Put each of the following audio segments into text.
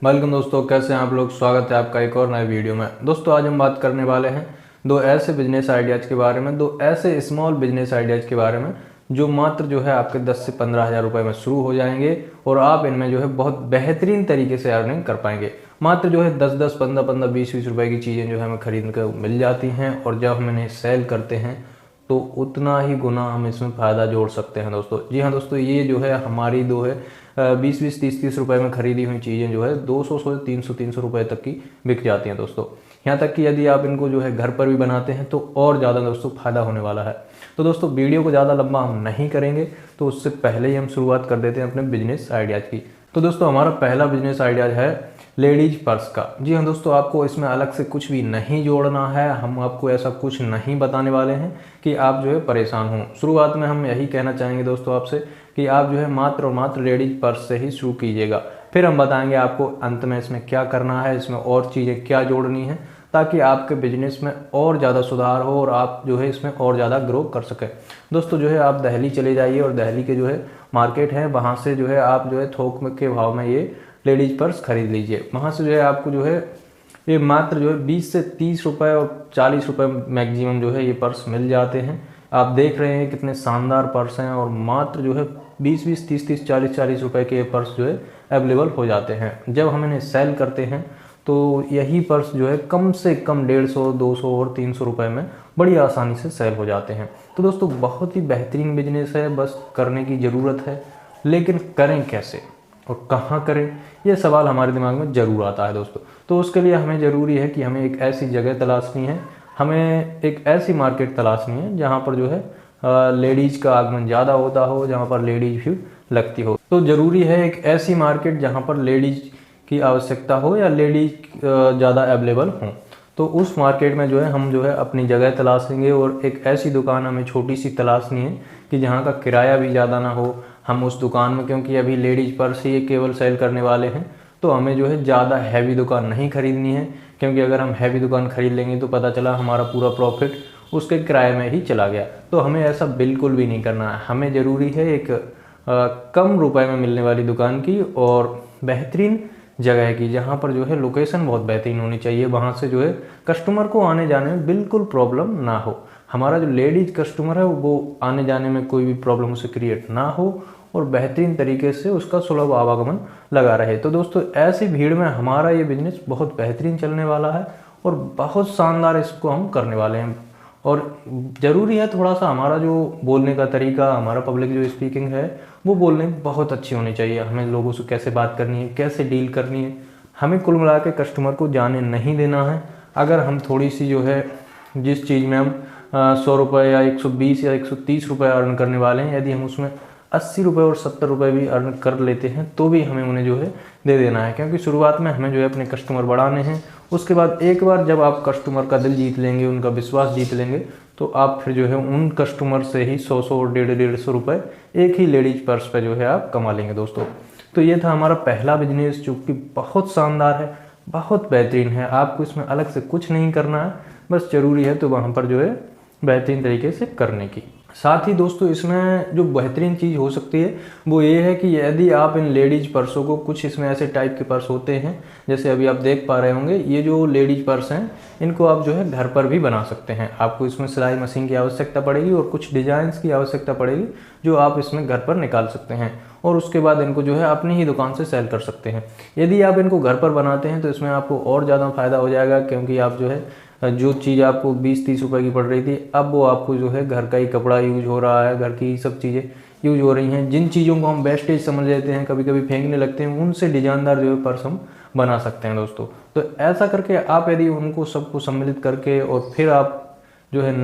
Welcome दोस्तों, कैसे हैं आप लोग। स्वागत है आपका एक और नए वीडियो में। दोस्तों आज हम बात करने वाले हैं दो ऐसे बिजनेस आइडियाज़ के बारे में, दो ऐसे स्मॉल बिजनेस आइडियाज़ के बारे में जो मात्र जो है आपके 10 से 15 हज़ार रुपये में शुरू हो जाएंगे और आप इनमें जो है बहुत बेहतरीन तरीके से अर्निंग कर पाएंगे। मात्र जो है 10-10, 15-15, 20-20 रुपये की चीज़ें जो है हमें खरीद कर मिल जाती हैं और जब हम इन्हें सेल करते हैं तो उतना ही गुना हम इसमें फ़ायदा जोड़ सकते हैं दोस्तों। जी हाँ दोस्तों, ये जो है हमारी दो है 20-20, 30-30 रुपये में ख़रीदी हुई चीज़ें जो है 200 से 300 रुपये तक की बिक जाती हैं दोस्तों। यहाँ तक कि यदि आप इनको जो है घर पर भी बनाते हैं तो और ज़्यादा दोस्तों फ़ायदा होने वाला है। तो दोस्तों वीडियो को ज़्यादा लंबा हम नहीं करेंगे, तो उससे पहले ही हम शुरुआत कर देते हैं अपने बिजनेस आइडियाज़ की। तो दोस्तों हमारा पहला बिजनेस आइडियाज़ है लेडीज पर्स का। जी हाँ दोस्तों, आपको इसमें अलग से कुछ भी नहीं जोड़ना है। हम आपको ऐसा कुछ नहीं बताने वाले हैं कि आप जो है परेशान हों। शुरुआत में हम यही कहना चाहेंगे दोस्तों आपसे कि आप जो है मात्र और मात्र लेडीज पर्स से ही शुरू कीजिएगा। फिर हम बताएंगे आपको अंत में इसमें क्या करना है, इसमें और चीज़ें क्या जोड़नी है, ताकि आपके बिजनेस में और ज़्यादा सुधार हो और आप जो है इसमें और ज़्यादा ग्रो कर सकें। दोस्तों जो है आप दिल्ली चले जाइए और दिल्ली के जो है मार्केट है, वहाँ से जो है आप जो है थोक के भाव में ये लेडीज पर्स खरीद लीजिए। वहाँ से जो है आपको जो है ये मात्र जो है 20 से 30 रुपये और 40 रुपये मैक्सिमम जो है ये पर्स मिल जाते हैं। आप देख रहे हैं कितने शानदार पर्स हैं और मात्र जो है 20-20, 30-30, 40-40 रुपये के ये पर्स जो है अवेलेबल हो जाते हैं। जब हम इन्हें सेल करते हैं तो यही पर्स जो है कम से कम 150, 200 और 300 रुपये में बड़ी आसानी से सेल हो जाते हैं। तो दोस्तों बहुत ही बेहतरीन बिजनेस है, बस करने की ज़रूरत है। लेकिन करें कैसे और कहाँ करें, ये सवाल हमारे दिमाग में ज़रूर आता है दोस्तों। तो उसके लिए हमें ज़रूरी है कि हमें एक ऐसी जगह तलाशनी है, हमें एक ऐसी मार्केट तलाशनी है जहाँ पर जो है लेडीज़ का आगमन ज़्यादा होता हो, जहाँ पर लेडीज़ भीड़ लगती हो। तो ज़रूरी है एक ऐसी मार्केट जहाँ पर लेडीज़ की आवश्यकता हो या लेडीज़ ज़्यादा अवेलेबल हों। तो उस मार्केट में जो है हम जो है अपनी जगह तलाशेंगे और एक ऐसी दुकान हमें छोटी सी तलाशनी है कि जहाँ का किराया भी ज़्यादा ना हो। हम उस दुकान में, क्योंकि अभी लेडीज़ पर्स ही केवल सेल करने वाले हैं, तो हमें जो है ज़्यादा हैवी दुकान नहीं खरीदनी है, क्योंकि अगर हम हैवी दुकान खरीद लेंगे तो पता चला हमारा पूरा प्रॉफिट उसके किराए में ही चला गया। तो हमें ऐसा बिल्कुल भी नहीं करना है। हमें ज़रूरी है एक कम रुपए में मिलने वाली दुकान की और बेहतरीन जगह की, जहाँ पर जो है लोकेशन बहुत बेहतरीन होनी चाहिए। वहाँ से जो है कस्टमर को आने जाने में बिल्कुल प्रॉब्लम ना हो। हमारा जो लेडीज कस्टमर है वो आने जाने में कोई भी प्रॉब्लम उसे क्रिएट ना हो और बेहतरीन तरीके से उसका सुलभ आवागमन लगा रहे। तो दोस्तों ऐसी भीड़ में हमारा ये बिजनेस बहुत बेहतरीन चलने वाला है और बहुत शानदार इसको हम करने वाले हैं। और ज़रूरी है थोड़ा सा हमारा जो बोलने का तरीका, हमारा पब्लिक जो स्पीकिंग है वो बोलने में बहुत अच्छी होनी चाहिए। हमें लोगों से कैसे बात करनी है, कैसे डील करनी है, हमें कुल मिला के कस्टमर को जाने नहीं देना है। अगर हम थोड़ी सी जो है जिस चीज़ में हम 100 रुपये या 120 या 130 रुपये अर्न करने वाले हैं, यदि हम उसमें 80 रुपये और 70 रुपये भी अर्न कर लेते हैं तो भी हमें उन्हें जो है दे देना है, क्योंकि शुरुआत में हमें जो है अपने कस्टमर बढ़ाने हैं। उसके बाद एक बार जब आप कस्टमर का दिल जीत लेंगे, उनका विश्वास जीत लेंगे, तो आप फिर जो है उन कस्टमर से ही 100 और 150 रुपये एक ही लेडीज पर्स पे जो है आप कमा लेंगे दोस्तों। तो ये था हमारा पहला बिजनेस, जो कि बहुत शानदार है, बहुत बेहतरीन है। आपको इसमें अलग से कुछ नहीं करना है, बस ज़रूरी है तो वहाँ पर जो है बेहतरीन तरीके से करने की। साथ ही दोस्तों इसमें जो बेहतरीन चीज़ हो सकती है वो ये है कि यदि आप इन लेडीज पर्सों को, कुछ इसमें ऐसे टाइप के पर्स होते हैं जैसे अभी आप देख पा रहे होंगे, ये जो लेडीज पर्स हैं इनको आप जो है घर पर भी बना सकते हैं। आपको इसमें सिलाई मशीन की आवश्यकता पड़ेगी और कुछ डिज़ाइंस की आवश्यकता पड़ेगी जो आप इसमें घर पर निकाल सकते हैं और उसके बाद इनको जो है अपनी ही दुकान से सेल कर सकते हैं। यदि आप इनको घर पर बनाते हैं तो इसमें आपको और ज़्यादा फ़ायदा हो जाएगा, क्योंकि आप जो है जो चीज़ आपको 20-30 रुपए की पड़ रही थी, अब वो आपको जो है घर का ही कपड़ा यूज हो रहा है, घर की सब चीज़ें यूज हो रही हैं। जिन चीज़ों को हम वेस्टेज समझ लेते हैं, कभी कभी फेंकने लगते हैं, उनसे डिजाइनदार जो है पर्स हम बना सकते हैं दोस्तों। तो ऐसा करके आप यदि उनको सबको सम्मिलित करके और फिर आप जो है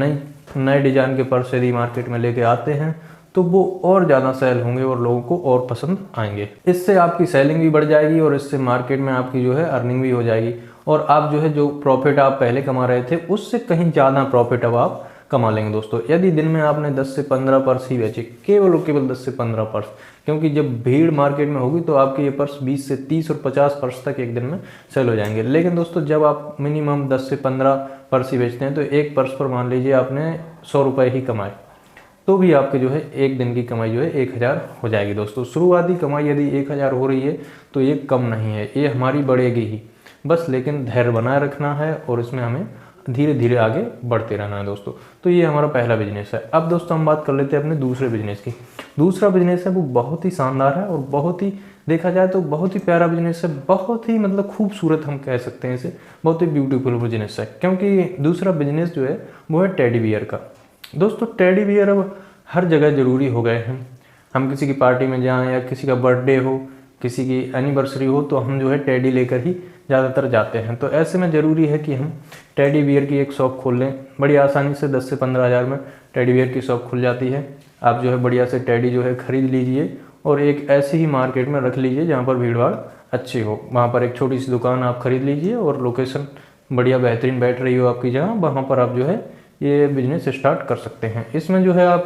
नए डिज़ाइन के पर्स यदि मार्केट में लेके आते हैं तो वो और ज़्यादा सेल होंगे और लोगों को और पसंद आएंगे। इससे आपकी सेलिंग भी बढ़ जाएगी और इससे मार्केट में आपकी जो है अर्निंग भी हो जाएगी और आप जो है जो प्रॉफिट आप पहले कमा रहे थे उससे कहीं ज़्यादा प्रॉफिट अब आप कमा लेंगे दोस्तों। यदि दिन में आपने 10 से 15 पर्स ही बेचे, केवल और केवल 10 से 15 पर्स, क्योंकि जब भीड़ मार्केट में होगी तो आपके ये पर्स 20 से 30 और 50 पर्स तक एक दिन में सेल हो जाएंगे। लेकिन दोस्तों जब आप मिनिमम 10 से 15 पर्स ही बेचते हैं तो एक पर्स पर मान लीजिए आपने 100 रुपये ही कमाए, तो भी आपके जो है एक दिन की कमाई जो है 1000 हो जाएगी दोस्तों। शुरुआती कमाई यदि 1000 हो रही है तो ये कम नहीं है, ये हमारी बढ़ेगी ही, बस लेकिन धैर्य बनाए रखना है और इसमें हमें धीरे धीरे आगे बढ़ते रहना है दोस्तों। तो ये हमारा पहला बिजनेस है। अब दोस्तों हम बात कर लेते हैं अपने दूसरे बिजनेस की। दूसरा बिजनेस है वो बहुत ही शानदार है और बहुत ही, देखा जाए तो बहुत ही प्यारा बिजनेस है, बहुत ही मतलब खूबसूरत हम कह सकते हैं इसे, बहुत ही ब्यूटीफुल बिजनेस है। क्योंकि दूसरा बिजनेस जो है वो है टेडी बियर का। दोस्तों टेडी बियर अब हर जगह ज़रूरी हो गए हैं। हम किसी की पार्टी में जाएं या किसी का बर्थडे हो, किसी की एनिवर्सरी हो, तो हम जो है टेडी लेकर ही ज़्यादातर जाते हैं। तो ऐसे में ज़रूरी है कि हम टेडी बियर की एक शॉप खोल लें। बड़ी आसानी से 10 से 15 हज़ार में टेडी बियर की शॉप खुल जाती है। आप जो है बढ़िया से टेडी जो है ख़रीद लीजिए और एक ऐसी ही मार्केट में रख लीजिए जहाँ पर भीड़ भाड़ अच्छी हो। वहाँ पर एक छोटी सी दुकान आप खरीद लीजिए और लोकेशन बढ़िया बेहतरीन बैठ रही हो आपकी जगह, वहाँ पर आप जो है ये बिजनेस स्टार्ट कर सकते हैं। इसमें जो है आप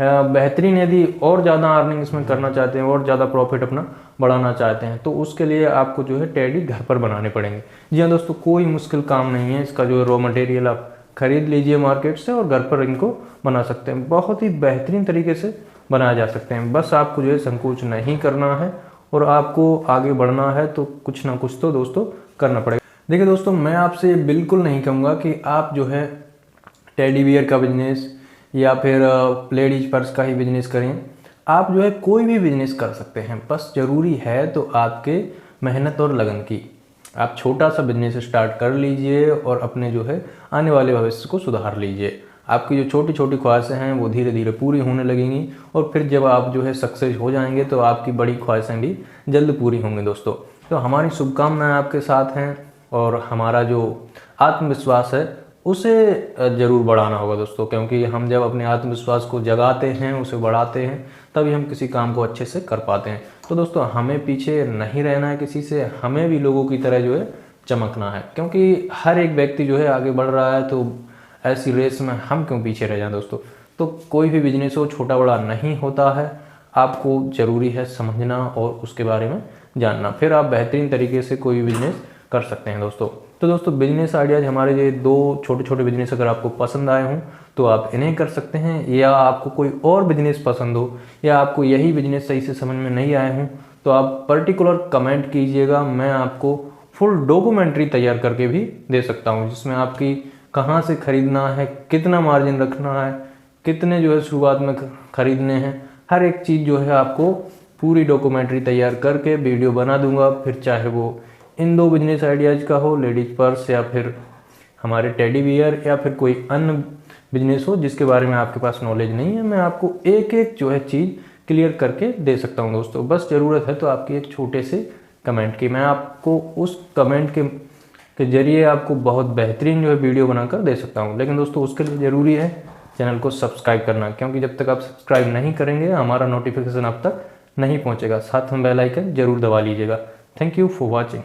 बेहतरीन यदि और ज़्यादा अर्निंग इसमें करना चाहते हैं और ज़्यादा प्रॉफिट अपना बढ़ाना चाहते हैं तो उसके लिए आपको जो है टेडी घर पर बनाने पड़ेंगे। जी हाँ दोस्तों, कोई मुश्किल काम नहीं है। इसका जो है रॉ मटेरियल आप खरीद लीजिए मार्केट से और घर पर इनको बना सकते हैं। बहुत ही बेहतरीन तरीके से बनाए जा सकते हैं। बस आपको जो है संकोच नहीं करना है और आपको आगे बढ़ना है तो कुछ ना कुछ तो दोस्तों करना पड़ेगा। देखिए दोस्तों, मैं आपसे बिल्कुल नहीं कहूँगा कि आप जो है टेडी बियर का बिजनेस या फिर लेडीज पर्स का ही बिजनेस करें। आप जो है कोई भी बिजनेस कर सकते हैं, बस ज़रूरी है तो आपके मेहनत और लगन की। आप छोटा सा बिजनेस स्टार्ट कर लीजिए और अपने जो है आने वाले भविष्य को सुधार लीजिए। आपकी जो छोटी छोटी ख्वाहिशें हैं वो धीरे धीरे पूरी होने लगेंगी और फिर जब आप जो है सक्सेस हो जाएंगे तो आपकी बड़ी ख्वाहिशें भी जल्द पूरी होंगी दोस्तों। तो हमारी शुभकामनाएं आपके साथ हैं और हमारा जो आत्मविश्वास है उसे ज़रूर बढ़ाना होगा दोस्तों, क्योंकि हम जब अपने आत्मविश्वास को जगाते हैं, उसे बढ़ाते हैं, तभी हम किसी काम को अच्छे से कर पाते हैं। तो दोस्तों हमें पीछे नहीं रहना है किसी से, हमें भी लोगों की तरह जो है चमकना है, क्योंकि हर एक व्यक्ति जो है आगे बढ़ रहा है तो ऐसी रेस में हम क्यों पीछे रह जाएं दोस्तों। तो कोई भी बिजनेस हो छोटा बड़ा नहीं होता है, आपको ज़रूरी है समझना और उसके बारे में जानना, फिर आप बेहतरीन तरीके से कोई भी बिजनेस कर सकते हैं दोस्तों। तो दोस्तों बिजनेस आइडियाज़ हमारे ये 2 छोटे छोटे बिजनेस अगर आपको पसंद आए हों तो आप इन्हें कर सकते हैं, या आपको कोई और बिजनेस पसंद हो या आपको यही बिजनेस सही से समझ में नहीं आए हों तो आप पर्टिकुलर कमेंट कीजिएगा। मैं आपको फुल डॉक्यूमेंट्री तैयार करके भी दे सकता हूँ, जिसमें आपकी कहाँ से ख़रीदना है, कितना मार्जिन रखना है, कितने जो है शुरुआत में ख़रीदने हैं, हर एक चीज़ जो है आपको पूरी डॉक्यूमेंट्री तैयार करके वीडियो बना दूंगा। फिर चाहे वो इन 2 बिजनेस आइडियाज़ का हो, लेडीज पर्स या फिर हमारे टेडी बियर या फिर कोई अन्य बिजनेस हो जिसके बारे में आपके पास नॉलेज नहीं है, मैं आपको एक एक जो है चीज़ क्लियर करके दे सकता हूं दोस्तों। बस ज़रूरत है तो आपकी एक छोटे से कमेंट की। मैं आपको उस कमेंट के जरिए आपको बहुत बेहतरीन जो है वीडियो बनाकर दे सकता हूँ। लेकिन दोस्तों उसके लिए ज़रूरी है चैनल को सब्सक्राइब करना, क्योंकि जब तक आप सब्सक्राइब नहीं करेंगे हमारा नोटिफिकेशन आप तक नहीं पहुँचेगा। साथ में बेल आइकन जरूर दबा लीजिएगा। Thank you for watching.